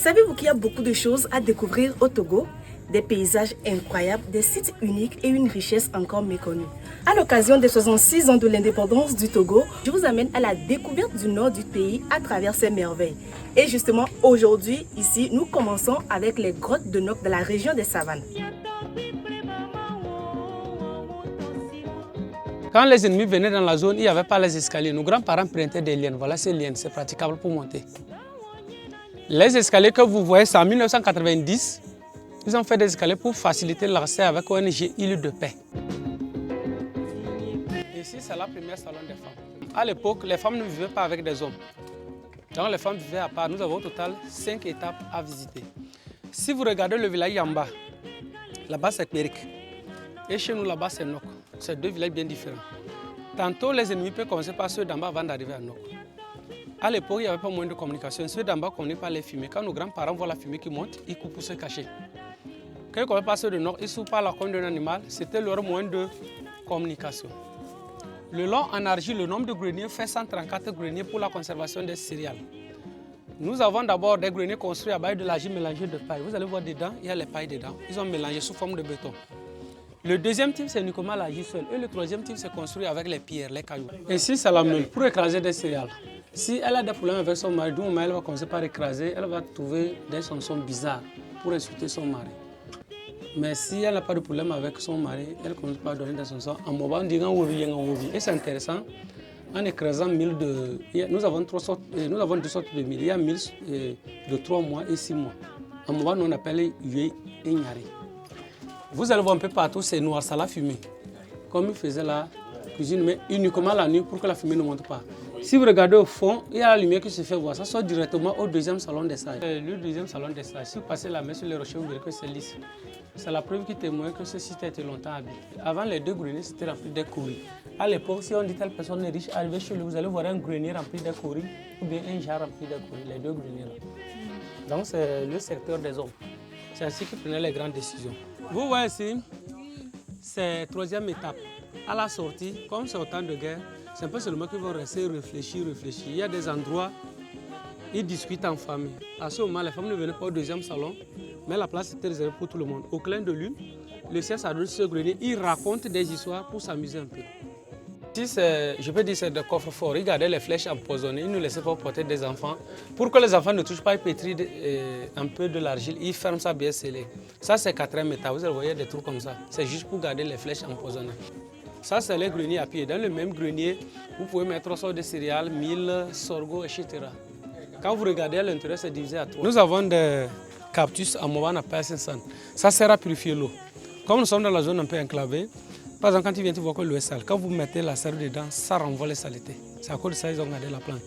Savez-vous qu'il y a beaucoup de choses à découvrir au Togo? Des paysages incroyables, des sites uniques et une richesse encore méconnue. À l'occasion des 66 ans de l'indépendance du Togo, je vous amène à la découverte du nord du pays à travers ses merveilles. Et justement, aujourd'hui, ici, nous commençons avec les grottes de Nok de la région des Savanes. Quand les ennemis venaient dans la zone, il n'y avait pas les escaliers. Nos grands-parents prêtaient des liens. Voilà ces liens, c'est praticable pour monter. Les escaliers que vous voyez, c'est en 1990. Ils ont fait des escaliers pour faciliter l'accès avec ONG Île de Paix. Ici, c'est la première salon des femmes. À l'époque, les femmes ne vivaient pas avec des hommes. Donc les femmes vivaient à part. Nous avons au total 5 étapes à visiter. Si vous regardez le village en bas, là-bas c'est Périk. Et chez nous, là-bas c'est Nok. C'est deux villages bien différents. Tantôt, les ennemis peuvent commencer par ceux d'en bas avant d'arriver à Nok. À l'époque, il n'y avait pas moyen de communication. Ceux d'en bas ne connaissaient pas les fumées. Quand nos grands-parents voient la fumée qui monte, ils coupent pour se cacher. Quand ils ne connaissaient pas ceux de Nok, ils ne souffrent pas la conne d'un animal. C'était leur moyen de communication. Le long en argile, le nombre de greniers fait 134 greniers pour la conservation des céréales. Nous avons d'abord des greniers construits à base de l'argile mélangée de paille. Vous allez voir dedans, il y a les pailles dedans. Ils ont mélangé sous forme de béton. Le deuxième type, c'est uniquement l'argile seule. Et le troisième type, c'est construit avec les pierres, les cailloux. Ici, c'est la meule pour écraser des céréales. Si elle a des problèmes avec son mari, du moment elle va commencer par écraser, elle va trouver des chansons bizarres pour insulter son mari. Mais si elle n'a pas de problème avec son mari, elle commence par donner des chansons en mobile, en disant oui. Et c'est intéressant, en écrasant mille de... Nous avons deux sortes de mille. Il y a 1000 de 3 mois et 6 mois. En mobile, on appelle Yue et Nyari. Vous allez voir un peu partout, c'est noir, ça la fumée. Comme ils faisaient la cuisine, mais uniquement la nuit pour que la fumée ne monte pas. Si vous regardez au fond, il y a la lumière qui se fait voir. Ça sort directement au deuxième salon des sages. Le deuxième salon des sages, si vous passez la main sur les rochers, vous verrez que c'est lisse. C'est la preuve qui témoigne que ce site a été longtemps habité. Avant, les deux greniers, c'était rempli de courris. À l'époque, si on dit telle personne est riche, arrivez chez lui, vous allez voir un grenier rempli de courris ou bien un jar rempli de courris, les deux greniers là. Donc, c'est le secteur des hommes. C'est ainsi qu'ils prenaient les grandes décisions. Vous voyez ici, c'est la troisième étape. À la sortie, comme c'est au temps de guerre, c'est un peu seulement qu'ils vont rester réfléchir. Il y a des endroits, ils discutent en famille. À ce moment, les femmes ne venaient pas au deuxième salon, mais la place était réservée pour tout le monde. Au clin de lune, le chef s'adresse sur ce grenier, il raconte des histoires pour s'amuser un peu. Ici, je peux dire que c'est des coffres forts. Regardez les flèches empoisonnées, ils ne laissaient pas porter des enfants. Pour que les enfants ne touchent pas, ils pétrissent un peu de l'argile, ils ferment ça bien scellé. Ça, c'est 4e état, vous voyez des trous comme ça. C'est juste pour garder les flèches empoisonnées. Ça, c'est les greniers à pied. Dans le même grenier, vous pouvez mettre 3 sortes de céréales, mil, sorgho, etc. Quand vous regardez à l'intérieur, c'est divisé à 3. Nous avons des cactus en moment, on appelle ça. Ça sert à purifier l'eau. Comme nous sommes dans la zone un peu enclavée, par exemple, quand tu viens, tu vois que l'eau est sale. Quand vous mettez la sève dedans, ça renvoie les saletés. C'est à cause de ça qu'ils ont gardé la plante.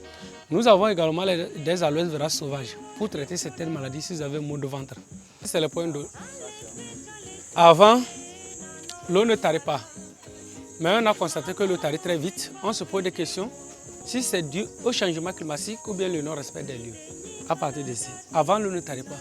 Nous avons également des aloès vera sauvages pour traiter certaines maladies si vous avez maux de ventre. C'est le point d'eau. Avant, l'eau ne tarit pas. Mais on a constaté que l'eau tarit très vite. On se pose des questions si c'est dû au changement climatique ou bien le non-respect des lieux. À partir d'ici. Avant, l'eau ne tarit pas.